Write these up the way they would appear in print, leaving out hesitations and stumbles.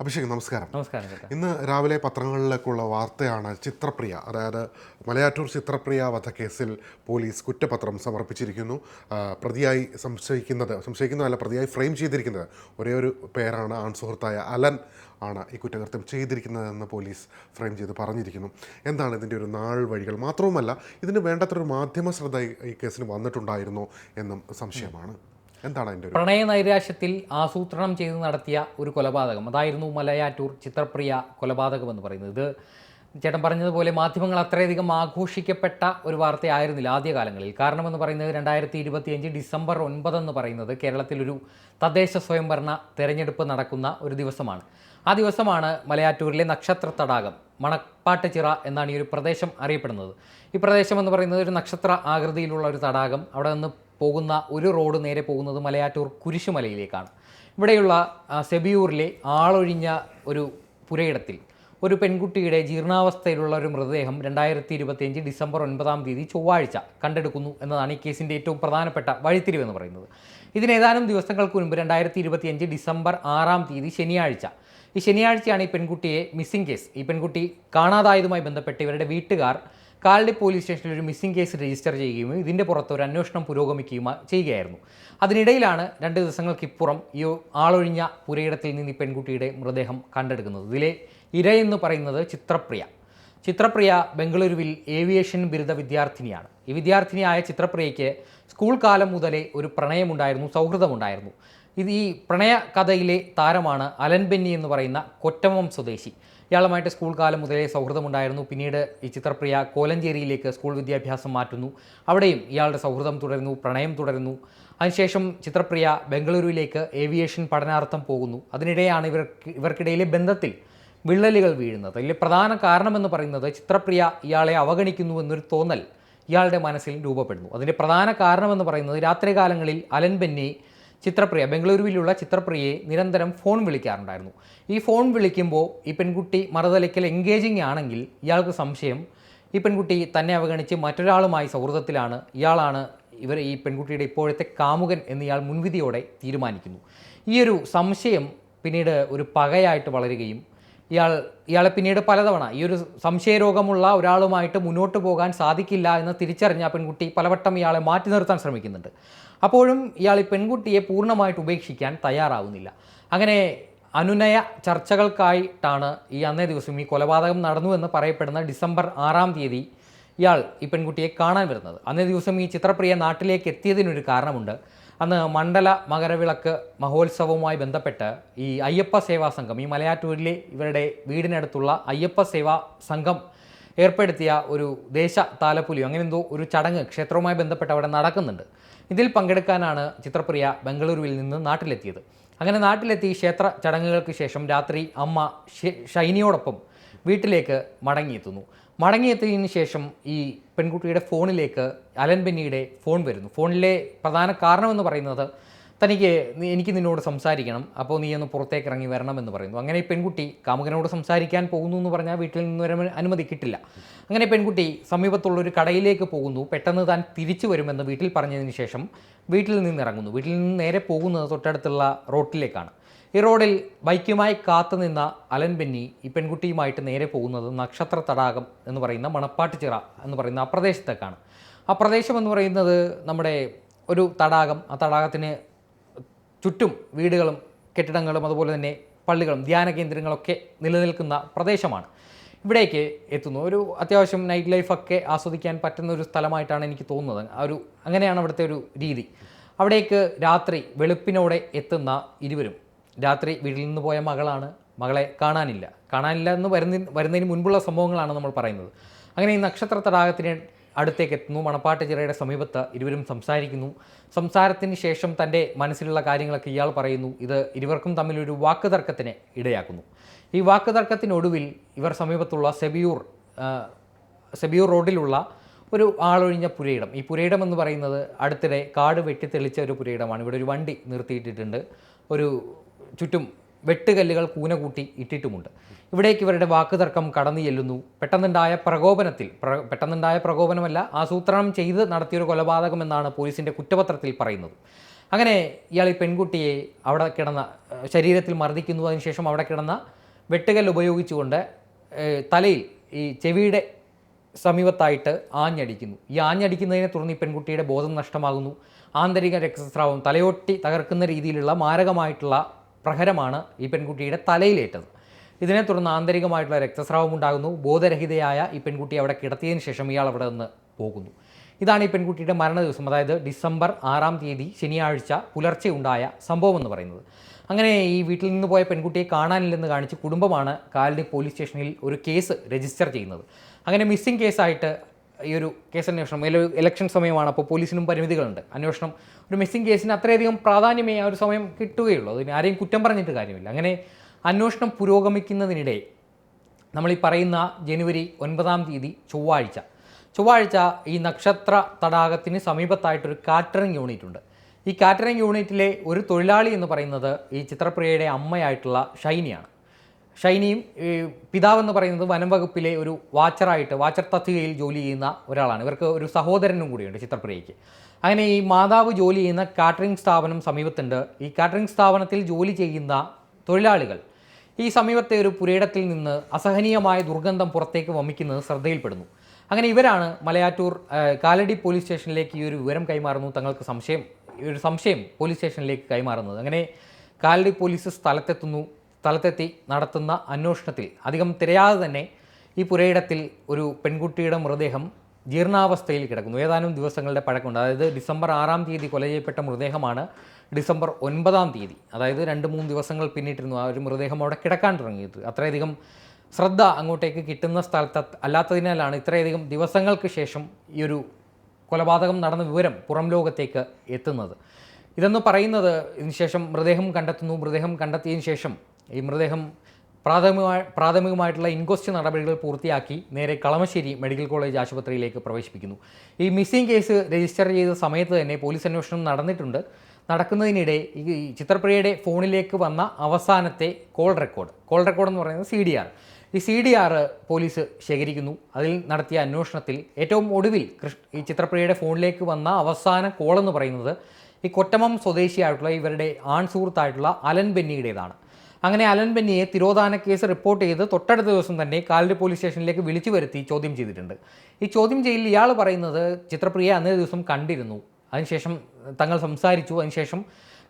അഭിഷേക് നമസ്കാരം. നമസ്കാരം ചേട്ടാ. ഇന്ന് രാവിലെ പത്രങ്ങളിലേക്കുള്ള വാർത്തയാണ് ചിത്രപ്രിയ, അതായത് മലയാറ്റൂർ ചിത്രപ്രിയ വധക്കേസിൽ പോലീസ് കുറ്റപത്രം സമർപ്പിച്ചിരിക്കുന്നു. പ്രതിയായി ഫ്രെയിം ചെയ്തിരിക്കുന്നത് ഒരേ ഒരു പേരാണ്, ആൺസുഹൃത്തായ അലൻ ആണ് ഈ കുറ്റകൃത്യം ചെയ്തിരിക്കുന്നതെന്ന് പോലീസ് ഫ്രെയിം ചെയ്ത് പറഞ്ഞിരിക്കുന്നു. എന്താണ് ഇതിൻ്റെ ഒരു നാൾ വഴികൾ? മാത്രവുമല്ല, ഇതിന് വേണ്ടത്രൊരു മാധ്യമ ശ്രദ്ധ ഈ കേസിന് വന്നിട്ടുണ്ടായിരുന്നോ എന്നും സംശയമാണ്. എന്താണ് അതിൻ്റെ ഒരു പ്രണയ നൈരാശ്യത്തിൽ ആസൂത്രണം ചെയ്ത് നടത്തിയ ഒരു കൊലപാതകം, അതായിരുന്നു മലയാറ്റൂർ ചിത്രപ്രിയ കൊലപാതകം എന്ന് പറയുന്നത്. ഇത് ചേട്ടൻ പറഞ്ഞതുപോലെ മാധ്യമങ്ങൾ അത്രയധികം ആഘോഷിക്കപ്പെട്ട ഒരു വാർത്തയായിരുന്നില്ല ആദ്യകാലങ്ങളിൽ. കാരണമെന്ന് പറയുന്നത് 2025 ഡിസംബർ 9 എന്ന് പറയുന്നത് കേരളത്തിലൊരു തദ്ദേശ സ്വയംഭരണ തെരഞ്ഞെടുപ്പ് നടക്കുന്ന ഒരു ദിവസമാണ്. ആ ദിവസമാണ് മലയാറ്റൂരിലെ നക്ഷത്ര തടാകം, മണപ്പാട്ടുചിറ എന്നാണ് ഈ ഒരു പ്രദേശം അറിയപ്പെടുന്നത്. ഈ പ്രദേശം എന്ന് പറയുന്നത് ഒരു നക്ഷത്ര ആകൃതിയിലുള്ള ഒരു തടാകം. അവിടെ നിന്ന് പോകുന്ന ഒരു റോഡ് നേരെ പോകുന്നത് മലയാറ്റൂർ കുരിശുമലയിലേക്കാണ്. ഇവിടെയുള്ള സെബിയൂരിലെ ആളൊഴിഞ്ഞ ഒരു പുരയിടത്തിൽ ഒരു പെൺകുട്ടിയുടെ ജീർണാവസ്ഥയിലുള്ള ഒരു മൃതദേഹം 2025 ഡിസംബർ 9 ചൊവ്വാഴ്ച കണ്ടെടുക്കുന്നു എന്നതാണ് ഈ കേസിൻ്റെ ഏറ്റവും പ്രധാനപ്പെട്ട വഴിത്തിരിവെന്ന് പറയുന്നത്. ഇതിനേതാനും ദിവസങ്ങൾക്ക് മുൻപ് 2025 ഡിസംബർ 6 ശനിയാഴ്ച, ഈ ശനിയാഴ്ചയാണ് ഈ പെൺകുട്ടിയെ മിസ്സിംഗ് കേസ്, ഈ പെൺകുട്ടി കാണാതായതുമായി ബന്ധപ്പെട്ട് ഇവരുടെ വീട്ടുകാർ കാലടി പോലീസ് സ്റ്റേഷനിൽ ഒരു മിസ്സിംഗ് കേസ് രജിസ്റ്റർ ചെയ്യുകയും ഇതിൻ്റെ പുറത്ത് ഒരു അന്വേഷണം പുരോഗമിക്കുകയും ചെയ്യുകയായിരുന്നു. അതിനിടയിലാണ് 2 ദിവസങ്ങൾക്കിപ്പുറം ഈ ആളൊഴിഞ്ഞ പുരയിടത്തിൽ നിന്ന് ഈ പെൺകുട്ടിയുടെ മൃതദേഹം കണ്ടെടുക്കുന്നത്. ഇതിലെ ഇരയെന്ന് പറയുന്നത് ചിത്രപ്രിയ ബംഗളൂരുവിൽ ഏവിയേഷൻ ബിരുദ വിദ്യാർത്ഥിനിയാണ്. ഈ വിദ്യാർത്ഥിനിയായ ചിത്രപ്രിയയ്ക്ക് സ്കൂൾ കാലം മുതലേ ഒരു പ്രണയമുണ്ടായിരുന്നു, സൗഹൃദമുണ്ടായിരുന്നു. ഈ പ്രണയ കഥയിലെ താരമാണ് അലൻ ബെന്നി എന്ന് പറയുന്ന കൊറ്റമം സ്വദേശി. ഇയാളുമായിട്ട് സ്കൂൾ കാലം മുതലേ സൗഹൃദമുണ്ടായിരുന്നു. പിന്നീട് ഈ ചിത്രപ്രിയ കോലഞ്ചേരിയിലേക്ക് സ്കൂൾ വിദ്യാഭ്യാസം മാറ്റുന്നു. അവിടെയും ഇയാളുടെ സൗഹൃദം തുടരുന്നു, പ്രണയം തുടരുന്നു. അതിനുശേഷം ചിത്രപ്രിയ ബംഗളൂരുവിലേക്ക് ഏവിയേഷൻ പഠനാർത്ഥം പോകുന്നു. അതിനിടെയാണ് ഇവർക്കിടയിലെ ബന്ധത്തിൽ വിള്ളലുകൾ വീഴുന്നത്. ഇതിലെ പ്രധാന കാരണമെന്ന് പറയുന്നത് ചിത്രപ്രിയ ഇയാളെ അവഗണിക്കുന്നു എന്നൊരു തോന്നൽ ഇയാളുടെ മനസ്സിൽ രൂപപ്പെടുന്നു. അതിൻ്റെ പ്രധാന കാരണമെന്ന് പറയുന്നത് രാത്രികാലങ്ങളിൽ അലൻ ബെന്നി ബംഗളൂരുവിലുള്ള ചിത്രപ്രിയയെ നിരന്തരം ഫോൺ വിളിക്കാറുണ്ടായിരുന്നു. ഈ ഫോൺ വിളിക്കുമ്പോൾ ഈ പെൺകുട്ടി മറുതലയ്ക്കൽ എൻഗേജിങ് ആണെങ്കിൽ ഇയാൾക്ക് സംശയം ഈ പെൺകുട്ടി തന്നെ അവഗണിച്ച് മറ്റൊരാളുമായി സൗഹൃദത്തിലാണ്, ഇയാളാണ് ഈ പെൺകുട്ടിയുടെ ഇപ്പോഴത്തെ കാമുകൻ എന്ന് ഇയാൾ മുൻവിധിയോടെ തീരുമാനിക്കുന്നു. ഈ ഒരു സംശയം പിന്നീട് ഒരു പകയായിട്ട് വളരുകയും ഇയാളെ പിന്നീട് പലതവണ ഈ ഒരു സംശയരോഗമുള്ള ഒരാളുമായിട്ട് മുന്നോട്ട് പോകാൻ സാധിക്കില്ല എന്ന് തിരിച്ചറിഞ്ഞ പെൺകുട്ടി പലവട്ടം ഇയാളെ മാറ്റി നിർത്താൻ ശ്രമിക്കുന്നുണ്ട്. അപ്പോഴും ഇയാൾ ഈ പെൺകുട്ടിയെ പൂർണ്ണമായിട്ട് ഉപേക്ഷിക്കാൻ തയ്യാറാവുന്നില്ല. അങ്ങനെ അനുനയ ചർച്ചകൾക്കായിട്ടാണ് അന്നേ ദിവസം ഈ കൊലപാതകം നടന്നു എന്ന് പറയപ്പെടുന്ന ഡിസംബർ 6 ഇയാൾ ഈ പെൺകുട്ടിയെ കാണാൻ വരുന്നത്. അന്നേ ദിവസം ഈ ചിത്രപ്രിയ നാട്ടിലേക്ക് എത്തിയതിനൊരു കാരണമുണ്ട്. അന്ന് മണ്ഡല മകരവിളക്ക് മഹോത്സവവുമായി ബന്ധപ്പെട്ട് ഈ അയ്യപ്പ സേവാ സംഘം, ഈ മലയാറ്റൂരിലെ ഇവരുടെ വീടിനടുത്തുള്ള അയ്യപ്പ സേവാ സംഘം ഏർപ്പെടുത്തിയ ഒരു ദേശ താലപ്പൊലിയോ അങ്ങനെ എന്തോ ഒരു ചടങ്ങ് ക്ഷേത്രവുമായി ബന്ധപ്പെട്ട് അവിടെ നടക്കുന്നുണ്ട്. ഇതിൽ പങ്കെടുക്കാനാണ് ചിത്രപ്രിയ ബംഗളൂരുവിൽ നിന്ന് നാട്ടിലെത്തിയത്. അങ്ങനെ നാട്ടിലെത്തി ക്ഷേത്ര ചടങ്ങുകൾക്ക് ശേഷം രാത്രി അമ്മ ഷൈനിയോടൊപ്പം വീട്ടിലേക്ക് മടങ്ങിയെത്തിയതിന് ശേഷം ഈ പെൺകുട്ടിയുടെ ഫോണിലേക്ക് അലൻ ബെന്നിയുടെ ഫോൺ വരുന്നു. ഫോണിലെ പ്രധാന കാരണമെന്ന് പറയുന്നത് എനിക്ക് നിന്നോട് സംസാരിക്കണം, അപ്പോൾ നീ ഒന്ന് പുറത്തേക്ക് ഇറങ്ങി വരണമെന്ന് പറയുന്നു. അങ്ങനെ പെൺകുട്ടി കാമുകനോട് സംസാരിക്കാൻ പോകുന്നു എന്ന് പറഞ്ഞാൽ വീട്ടിൽ നിന്ന് അനുമതി കിട്ടില്ല. അങ്ങനെ പെൺകുട്ടി സമീപത്തുള്ളൊരു കടയിലേക്ക് പോകുന്നു. പെട്ടെന്ന് താൻ തിരിച്ചു വരുമെന്ന് വീട്ടിൽ പറഞ്ഞതിന് ശേഷം വീട്ടിൽ നിന്ന് ഇറങ്ങുന്നു. വീട്ടിൽ നിന്ന് നേരെ പോകുന്നത് തൊട്ടടുത്തുള്ള റോട്ടിലേക്കാണ്. ഈ റോഡിൽ ബൈക്കുമായി കാത്തുനിന്ന അലൻ ബെന്നി ഈ പെൺകുട്ടിയുമായിട്ട് നേരെ പോകുന്നത് നക്ഷത്ര തടാകം എന്ന് പറയുന്ന മണപ്പാട്ടുചിറ എന്ന് പറയുന്ന ആ പ്രദേശത്തേക്കാണ്. ആ പ്രദേശം എന്ന് പറയുന്നത് നമ്മുടെ ഒരു തടാകം, ആ തടാകത്തിന് ചുറ്റും വീടുകളും കെട്ടിടങ്ങളും അതുപോലെ തന്നെ പള്ളികളും ധ്യാന കേന്ദ്രങ്ങളൊക്കെ നിലനിൽക്കുന്ന പ്രദേശമാണ്. ഇവിടേക്ക് എത്തുന്നു. ഒരു അത്യാവശ്യം നൈറ്റ് ലൈഫൊക്കെ ആസ്വദിക്കാൻ പറ്റുന്ന ഒരു സ്ഥലമായിട്ടാണ് എനിക്ക് തോന്നുന്നത്. അങ്ങനെയാണ് അവിടുത്തെ ഒരു രീതി. അവിടേക്ക് രാത്രി വെളുപ്പിനോടെ എത്തുന്ന ഇരുവരും, രാത്രി വീട്ടിൽ നിന്ന് പോയ മകളെ കാണാനില്ല എന്ന് വരുന്നതിന് മുൻപുള്ള സംഭവങ്ങളാണ് നമ്മൾ പറയുന്നത്. അങ്ങനെ ഈ നക്ഷത്ര തടാകത്തിന് അടുത്തേക്ക് എത്തുന്നു. മണപ്പാട്ടുചിറയുടെ സമീപത്ത് ഇരുവരും സംസാരിക്കുന്നു. സംസാരത്തിന് ശേഷം തൻ്റെ മനസ്സിലുള്ള കാര്യങ്ങളൊക്കെ ഇയാൾ പറയുന്നു. ഇത് ഇരുവർക്കും തമ്മിലൊരു വാക്കുതർക്കത്തിന് ഇടയാക്കുന്നു. ഈ വാക്കുതർക്കത്തിനൊടുവിൽ ഇവർ സമീപത്തുള്ള സെബിയൂർ റോഡിലുള്ള ഒരു ആളൊഴിഞ്ഞ പുരയിടം, ഈ പുരയിടം എന്ന് പറയുന്നത് അടുത്തിടെ കാട് വെട്ടിത്തെളിച്ച ഒരു പുരയിടമാണ്. ഇവിടെ ഒരു വണ്ടി നിർത്തിയിട്ടിട്ടുണ്ട്. ചുറ്റും വെട്ടുകല്ലുകൾ കൂന കൂട്ടി ഇട്ടിട്ടുമുണ്ട്. ഇവിടേക്ക് ഇവരുടെ വാക്കുതർക്കം കടന്നു ചെല്ലുന്നു. പെട്ടെന്നുണ്ടായ പ്രകോപനമല്ല, ആസൂത്രണം ചെയ്ത് നടത്തിയൊരു കൊലപാതകം എന്നാണ് പോലീസിൻ്റെ കുറ്റപത്രത്തിൽ പറയുന്നത്. അങ്ങനെ ഇയാൾ ഈ പെൺകുട്ടിയെ അവിടെ കിടന്ന ശരീരത്തിൽ മർദ്ദിക്കുന്നു. അതിനുശേഷം അവിടെ കിടന്ന വെട്ടുകല്ല് ഉപയോഗിച്ചുകൊണ്ട് തലയിൽ ഈ ചെവിയുടെ സമീപത്തായിട്ട് ആഞ്ഞടിക്കുന്നു. ഈ ആഞ്ഞടിക്കുന്നതിനെ തുടർന്ന് ഈ പെൺകുട്ടിയുടെ ബോധം നഷ്ടമാകുന്നു. ആന്തരിക രക്തസ്രാവം, തലയൊട്ടി തകർക്കുന്ന രീതിയിലുള്ള മാരകമായിട്ടുള്ള പ്രഹരമാണ് ഈ പെൺകുട്ടിയുടെ തലയിലേറ്റത്. ഇതിനെ തുടർന്ന് ആന്തരികമായിട്ടുള്ള രക്തസ്രാവം ഉണ്ടാകുന്നു. ബോധരഹിതയായ ഈ പെൺകുട്ടി അവിടെ കിടത്തിയതിന് ശേഷം ഇയാൾ അവിടെ നിന്ന് പോകുന്നു. ഇതാണ് ഈ പെൺകുട്ടിയുടെ മരണ ദിവസം, അതായത് ഡിസംബർ 6-ാം തീയതി ശനിയാഴ്ച പുലർച്ചെ ഉണ്ടായ സംഭവം എന്ന് പറയുന്നത്. അങ്ങനെ ഈ വീട്ടിൽ നിന്ന് പോയ പെൺകുട്ടിയെ കാണാനില്ലെന്ന് കാണിച്ച് കുടുംബമാണ് കാലടി പോലീസ് സ്റ്റേഷനിൽ ഒരു കേസ് രജിസ്റ്റർ ചെയ്യുന്നത്. അങ്ങനെ മിസ്സിംഗ് കേസായിട്ട് ഈ ഒരു കേസന്വേഷണം, ഇലക്ഷൻ സമയമാണ്, അപ്പോൾ പോലീസിനും പരിമിതികളുണ്ട്. അന്വേഷണം ഒരു മിസ്സിംഗ് കേസിന് അത്രയധികം പ്രാധാന്യമേ ആ ഒരു സമയം കിട്ടുകയുള്ളൂ. അതിന് ആരെയും കുറ്റം പറഞ്ഞിട്ട് കാര്യമില്ല. അങ്ങനെ അന്വേഷണം പുരോഗമിക്കുന്നതിനിടെ നമ്മൾ ഈ പറയുന്ന ജനുവരി 9-ാം തീയതി ചൊവ്വാഴ്ച ഈ നക്ഷത്ര തടാകത്തിന് സമീപത്തായിട്ടൊരു കാറ്ററിംഗ് യൂണിറ്റ് ഉണ്ട്. ഈ കാറ്ററിംഗ് യൂണിറ്റിലെ ഒരു തൊഴിലാളി എന്ന് പറയുന്നത് ഈ ചിത്രപ്രിയയുടെ അമ്മയായിട്ടുള്ള ഷൈനിയാണ്. ഷൈനിയും പിതാവെന്ന് പറയുന്നത് വനം വകുപ്പിലെ ഒരു വാച്ചർ തസ്തികയിൽ ജോലി ചെയ്യുന്ന ഒരാളാണ്. ഇവർക്ക് ഒരു സഹോദരനും കൂടിയുണ്ട് ചിത്രപ്രിയയ്ക്ക്. അങ്ങനെ ഈ മാതാവ് ജോലി ചെയ്യുന്ന കാറ്ററിംഗ് സ്ഥാപനം സമീപത്തുണ്ട്. ഈ കാറ്ററിംഗ് സ്ഥാപനത്തിൽ ജോലി ചെയ്യുന്ന തൊഴിലാളികൾ ഈ സമീപത്തെ ഒരു പുരയിടത്തിൽ നിന്ന് അസഹനീയമായ ദുർഗന്ധം പുറത്തേക്ക് വമിക്കുന്നത് ശ്രദ്ധയിൽപ്പെടുന്നു. അങ്ങനെ ഇവരാണ് മലയാറ്റൂർ കാലടി പോലീസ് സ്റ്റേഷനിലേക്ക് ഈ ഒരു വിവരം കൈമാറുന്നു. തങ്ങൾക്ക് സംശയം പോലീസ് സ്റ്റേഷനിലേക്ക് കൈമാറുന്നത്. അങ്ങനെ കാലടി പോലീസ് സ്ഥലത്തെത്തി നടത്തുന്ന അന്വേഷണത്തിൽ അധികം തിരയാതെ തന്നെ ഈ പുരയിടത്തിൽ ഒരു പെൺകുട്ടിയുടെ മൃതദേഹം ജീർണാവസ്ഥയിൽ കിടക്കുന്നു. ഏതാനും ദിവസങ്ങളുടെ പഴക്കമുണ്ട്. അതായത് ഡിസംബർ 6-ാം തീയതി കൊല ചെയ്യപ്പെട്ട മൃതദേഹമാണ് ഡിസംബർ 9-ാം തീയതി, അതായത് 2-3 ദിവസങ്ങൾ പിന്നിട്ടിരുന്നു ആ ഒരു മൃതദേഹം അവിടെ കിടക്കാൻ തുടങ്ങിയത്. അത്രയധികം ശ്രദ്ധ അങ്ങോട്ടേക്ക് കിട്ടുന്ന സ്ഥലത്ത് അല്ലാത്തതിനാലാണ് ഇത്രയധികം ദിവസങ്ങൾക്ക് ശേഷം ഈ ഒരു കൊലപാതകം നടന്ന വിവരം പുറം ലോകത്തേക്ക് എത്തുന്നത്. ഇതെന്ന് പറയുന്നത് ഇതിനുശേഷം മൃതദേഹം കണ്ടെത്തിയതിന് ശേഷം ഈ മൃതദേഹം പ്രാഥമികമായിട്ടുള്ള ഇൻക്വസ്റ്റ് നടപടികൾ പൂർത്തിയാക്കി നേരെ കളമശ്ശേരി മെഡിക്കൽ കോളേജ് ആശുപത്രിയിലേക്ക് പ്രവേശിപ്പിക്കുന്നു. ഈ മിസ്സിംഗ് കേസ് രജിസ്റ്റർ ചെയ്ത സമയത്ത് തന്നെ പോലീസ് അന്വേഷണം നടക്കുന്നതിനിടെ ഈ ചിത്രപ്രിയയുടെ ഫോണിലേക്ക് വന്ന അവസാനത്തെ കോൾ റെക്കോർഡ് എന്ന് പറയുന്നത് CDR. ഈ CDR പോലീസ് ശേഖരിക്കുന്നു. അതിൽ നടത്തിയ അന്വേഷണത്തിൽ ഏറ്റവും ഒടുവിൽ ഈ ചിത്രപ്രിയയുടെ ഫോണിലേക്ക് വന്ന അവസാന കോൾ എന്ന് പറയുന്നത് ഈ കൊറ്റമം സ്വദേശിയായിട്ടുള്ള ഇവരുടെ ആൺ സുഹൃത്തായിട്ടുള്ള അലൻ ബെന്നിയുടേതാണ്. അങ്ങനെ അലൻ ബെന്നിയെ തിരോധാന കേസ് റിപ്പോർട്ട് ചെയ്ത് തൊട്ടടുത്ത ദിവസം തന്നെ കാലടി പോലീസ് സ്റ്റേഷനിലേക്ക് വിളിച്ചു വരുത്തി ചോദ്യം ചെയ്തിട്ടുണ്ട്. ഈ ചോദ്യം ചെയ്യലിൽ ഇയാൾ പറയുന്നത് ചിത്രപ്രിയ അന്നേ ദിവസം കണ്ടിരുന്നു, അതിനുശേഷം തങ്ങൾ സംസാരിച്ചു, അതിനുശേഷം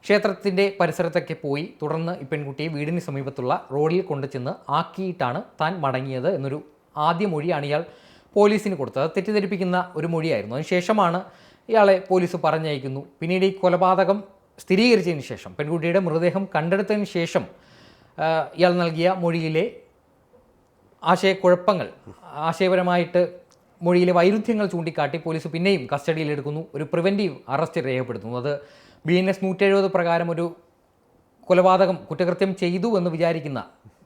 ക്ഷേത്രത്തിൻ്റെ പരിസരത്തൊക്കെ പോയി തുടർന്ന് ഈ പെൺകുട്ടിയെ വീടിന് സമീപത്തുള്ള റോഡിൽ കൊണ്ടുചെന്ന് ആക്കിയിട്ടാണ് താൻ മടങ്ങിയത് എന്നൊരു ആദ്യ മൊഴിയാണ് ഇയാൾ പോലീസിന് കൊടുത്തത്. അത് തെറ്റിദ്ധരിപ്പിക്കുന്ന ഒരു മൊഴിയായിരുന്നു. അതിനുശേഷമാണ് ഇയാളെ പോലീസ് പറഞ്ഞയക്കുന്നു. പിന്നീട് ഈ കൊലപാതകം സ്ഥിരീകരിച്ചതിന് ശേഷം, പെൺകുട്ടിയുടെ മൃതദേഹം കണ്ടെടുത്തതിന് ശേഷം ഇയാൾ നൽകിയ മൊഴിയിലെ ആശയപരമായിട്ട് മൊഴിയിലെ വൈരുദ്ധ്യങ്ങൾ ചൂണ്ടിക്കാട്ടി പോലീസ് പിന്നെയും കസ്റ്റഡിയിലെടുക്കുന്നു. ഒരു പ്രിവെൻറ്റീവ് അറസ്റ്റ് രേഖപ്പെടുത്തുന്നു. അത് BNS 170 പ്രകാരം ഒരു കുറ്റകൃത്യം ചെയ്തു എന്ന് വിചാരിക്കുന്ന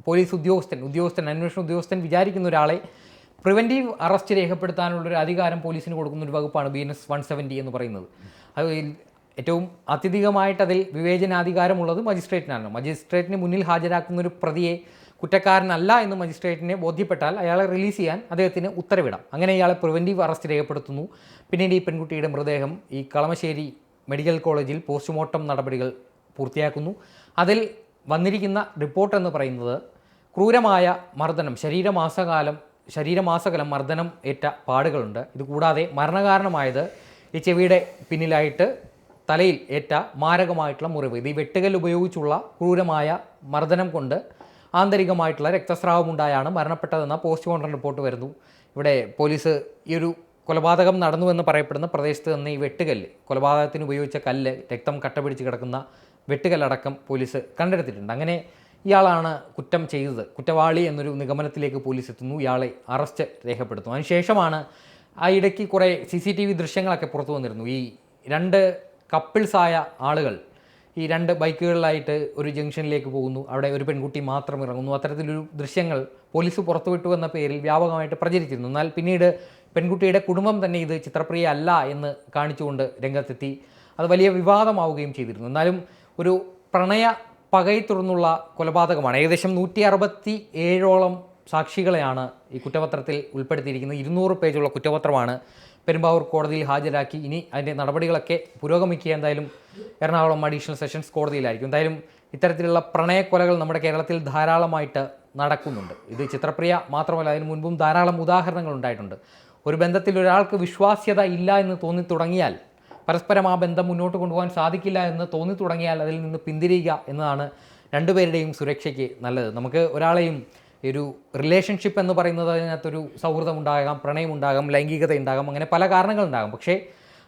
പോലീസ് അന്വേഷണ ഉദ്യോഗസ്ഥൻ വിചാരിക്കുന്ന ഒരാളെ പ്രിവെൻറ്റീവ് അറസ്റ്റ് രേഖപ്പെടുത്താനുള്ളൊരു അധികാരം പോലീസിന് കൊടുക്കുന്ന ഒരു വകുപ്പാണ് BNS 170 എന്ന് പറയുന്നത്. അത് ഏറ്റവും അത്യധികമായിട്ട് അതിൽ വിവേചനാധികാരമുള്ളത് മജിസ്ട്രേറ്റിന് മുന്നിൽ ഹാജരാക്കുന്ന ഒരു പ്രതിയെ കുറ്റക്കാരനല്ല എന്ന് മജിസ്ട്രേറ്റിനെ ബോധ്യപ്പെട്ടാൽ അയാളെ റിലീസ് ചെയ്യാൻ അദ്ദേഹത്തിന് ഉത്തരവിടാം. അങ്ങനെ ഇയാളെ പ്രിവെൻറ്റീവ് അറസ്റ്റ് രേഖപ്പെടുത്തുന്നു. പിന്നീട് ഈ പെൺകുട്ടിയുടെ മൃതദേഹം ഈ കളമശ്ശേരി മെഡിക്കൽ കോളേജിൽ പോസ്റ്റ്മോർട്ടം നടപടികൾ പൂർത്തിയാക്കുന്നു. അതിൽ വന്നിരിക്കുന്ന റിപ്പോർട്ട് എന്ന് പറയുന്നത് ക്രൂരമായ മർദ്ദനം, ശരീരമാസകലം മർദ്ദനം ഏറ്റ പാടുകളുണ്ട്. ഇതുകൂടാതെ മരണകാരണമായത് ഈ ചെവിയുടെ പിന്നിലായിട്ട് തലയിൽ ഏറ്റ മാരകമായിട്ടുള്ള മുറിവ്. ഇത് ഈ വെട്ടുകല്ല് ഉപയോഗിച്ചുള്ള ക്രൂരമായ മർദ്ദനം കൊണ്ട് ആന്തരികമായിട്ടുള്ള രക്തസ്രാവമുണ്ടായാണ് മരണപ്പെട്ടതെന്ന പോസ്റ്റ്മോർട്ടം റിപ്പോർട്ട് വരുന്നു. ഇവിടെ പോലീസ് ഈ ഒരു കൊലപാതകം നടന്നുവെന്ന് പറയപ്പെടുന്ന പ്രദേശത്ത് നിന്ന് ഈ വെട്ടുകല്ല്, കൊലപാതകത്തിന് ഉപയോഗിച്ച കല്ല്, രക്തം കട്ടപിടിച്ച് കിടക്കുന്ന വെട്ടുകല്ലടക്കം പോലീസ് കണ്ടെടുത്തിട്ടുണ്ട്. അങ്ങനെ ഇയാളാണ് കുറ്റം ചെയ്തത്, കുറ്റവാളി എന്നൊരു നിഗമനത്തിലേക്ക് പോലീസ് എത്തുന്നു. ഇയാളെ അറസ്റ്റ് രേഖപ്പെടുത്തുന്നു. അതിനുശേഷമാണ് ആ ഇടയ്ക്ക് കുറേ CCTV ദൃശ്യങ്ങളൊക്കെ പുറത്തു വന്നിരുന്നു. ഈ 2 കപ്പിൾസായ ആളുകൾ ഈ 2 ബൈക്കുകളിലായിട്ട് ഒരു ജംഗ്ഷനിലേക്ക് പോകുന്നു. അവിടെ ഒരു പെൺകുട്ടി മാത്രം ഇറങ്ങുന്നു. അത്തരത്തിലൊരു ദൃശ്യങ്ങൾ പോലീസ് പുറത്തുവിട്ടു എന്ന പേരിൽ വ്യാപകമായിട്ട് പ്രചരിച്ചിരുന്നു. എന്നാൽ പിന്നീട് പെൺകുട്ടിയുടെ കുടുംബം തന്നെ ഇത് ചിത്രപ്രിയ അല്ല എന്ന് കാണിച്ചുകൊണ്ട് രംഗത്തെത്തി. അത് വലിയ വിവാദമാവുകയും ചെയ്തിരുന്നു. എന്നാലും ഒരു പ്രണയ പകയെ തുടർന്നുള്ള കൊലപാതകമാണ്. ഏകദേശം 167ഓളം സാക്ഷികളെയാണ് ഈ കുറ്റപത്രത്തിൽ ഉൾപ്പെടുത്തിയിരിക്കുന്നത്. 200 പേജുള്ള കുറ്റപത്രമാണ് പെരുമ്പാവൂർ കോടതിയിൽ ഹാജരാക്കി. ഇനി അതിൻ്റെ നടപടികളൊക്കെ പുരോഗമിക്കുക എന്തായാലും എറണാകുളം അഡീഷണൽ സെഷൻസ് കോടതിയിലായിരിക്കും. എന്തായാലും ഇത്തരത്തിലുള്ള പ്രണയക്കൊലകൾ നമ്മുടെ കേരളത്തിൽ ധാരാളമായിട്ട് നടക്കുന്നുണ്ട്. ഇത് ചിത്രപ്രിയ മാത്രമല്ല, അതിന് മുൻപും ധാരാളം ഉദാഹരണങ്ങൾ ഉണ്ടായിട്ടുണ്ട്. ഒരു ബന്ധത്തിൽ ഒരാൾക്ക് വിശ്വാസ്യത ഇല്ല എന്ന് തോന്നി തുടങ്ങിയാൽ, പരസ്പരം ആ ബന്ധം മുന്നോട്ട് കൊണ്ടുപോകാൻ സാധിക്കില്ല എന്ന് തോന്നി തുടങ്ങിയാൽ അതിൽ നിന്ന് പിന്തിരിയുക എന്നതാണ് രണ്ടുപേരുടെയും സുരക്ഷയ്ക്ക് നല്ലത്. നമുക്ക് ഒരാളെയും ഒരു റിലേഷൻഷിപ്പ് എന്ന് പറയുന്നത് അതിനകത്തൊരു സൗഹൃദം ഉണ്ടാകാം, പ്രണയം ഉണ്ടാകാം, ലൈംഗികത ഉണ്ടാകാം, അങ്ങനെ പല കാരണങ്ങളുണ്ടാകാം. പക്ഷേ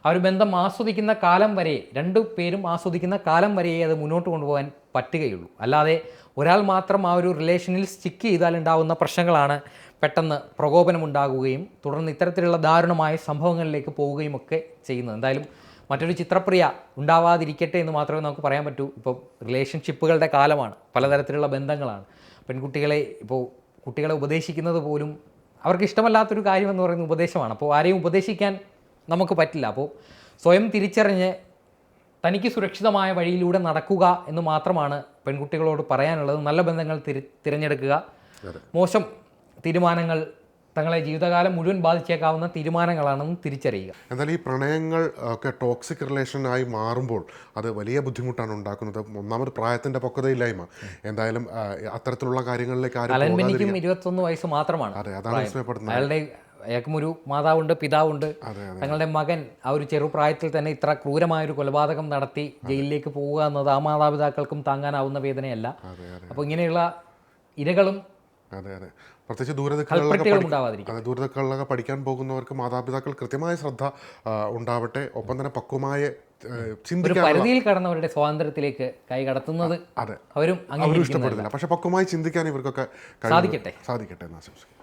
ആ ഒരു ബന്ധം ആസ്വദിക്കുന്ന കാലം വരെ, രണ്ടു പേരും ആസ്വദിക്കുന്ന കാലം വരെയേ അത് മുന്നോട്ട് കൊണ്ടുപോകാൻ പറ്റുകയുള്ളൂ. അല്ലാതെ ഒരാൾ മാത്രം ആ ഒരു റിലേഷനിൽ സ്റ്റിക്ക് ചെയ്താൽ ഉണ്ടാകുന്ന പ്രശ്നങ്ങളാണ് പെട്ടെന്ന് പ്രകോപനമുണ്ടാകുകയും തുടർന്ന് ഇത്തരത്തിലുള്ള ദാരുണമായ സംഭവങ്ങളിലേക്ക് പോവുകയും ഒക്കെ ചെയ്യുന്നത്. എന്തായാലും മറ്റൊരു ചിത്രപ്രിയ ഉണ്ടാവാതിരിക്കട്ടെ എന്ന് മാത്രമേ നമുക്ക് പറയാൻ പറ്റൂ. ഇപ്പോൾ റിലേഷൻഷിപ്പുകളുടെ കാലമാണ്, പലതരത്തിലുള്ള ബന്ധങ്ങളാണ്. കുട്ടികളെ ഉപദേശിക്കുന്നത് പോലും അവർക്ക് ഇഷ്ടമല്ലാത്തൊരു കാര്യമെന്ന് പറയുന്ന ഉപദേശമാണ്. അപ്പോൾ ആരെയും ഉപദേശിക്കാൻ നമുക്ക് പറ്റില്ല. അപ്പോൾ സ്വയം തിരിച്ചറിഞ്ഞ് തനിക്ക് സുരക്ഷിതമായ വഴിയിലൂടെ നടക്കുക എന്ന് മാത്രമാണ് പെൺകുട്ടികളോട് പറയാനുള്ളത്. നല്ല ബന്ധങ്ങൾ തിരഞ്ഞെടുക്കുക. മോശം തീരുമാനങ്ങൾ തങ്ങളെ ജീവിതകാലം മുഴുവൻ ബാധിച്ചേക്കാവുന്ന തീരുമാനങ്ങളാണെന്ന് തിരിച്ചറിയുക. എന്നാൽ ഈ പ്രണയങ്ങൾ ഒക്കെ ടോക്സിക് റിലേഷനായി മാറുമ്പോൾ അത് വലിയ ബുദ്ധിമുട്ടാണ് ഉണ്ടാക്കുന്നത്. ഒന്നാമത് പ്രായത്തിൻ്റെ പക്വതയില്ലായ്മ. എന്തായാലും അത്തരത്തിലുള്ള കാര്യങ്ങളിലേക്ക് അലൻബെനിക്കും 21 വയസ്സ് മാത്രമാണ്. അതെ, അതാണ് വിസ്മയപ്പെടുന്നത്. അയാൾക്കും ഒരു മാതാവുണ്ട്, പിതാവുണ്ട്. തങ്ങളുടെ മകൻ ആ ഒരു ചെറുപ്രായത്തിൽ തന്നെ ഇത്ര ക്രൂരമായൊരു കൊലപാതകം നടത്തി ജയിലിലേക്ക് പോവുക എന്നത് ആ മാതാപിതാക്കൾക്കും താങ്ങാനാവുന്ന വേദനയല്ല. അപ്പോൾ ഇങ്ങനെയുള്ള ഇരകളും പ്രത്യേകിച്ച് ദൂരദിക്കുകളിലൊക്കെ പഠിക്കാൻ പോകുന്നവർക്ക് മാതാപിതാക്കൾ കൃത്യമായ ശ്രദ്ധ ഉണ്ടാവട്ടെ. ഒപ്പം തന്നെ പക്വമായ ചിന്തിക്കാൻ, പരിധിയിൽ കടന്നവരുടെ സ്വാതന്ത്ര്യത്തിലേക്ക് കൈ കടത്തുന്നത് അവരും ഇഷ്ടപ്പെടുന്നില്ല. പക്ഷെ പക്വമായി ചിന്തിക്കാൻ ഇവർക്കൊക്കെ സാധിക്കട്ടെ എന്ന് ആശംസിക്കുന്നു.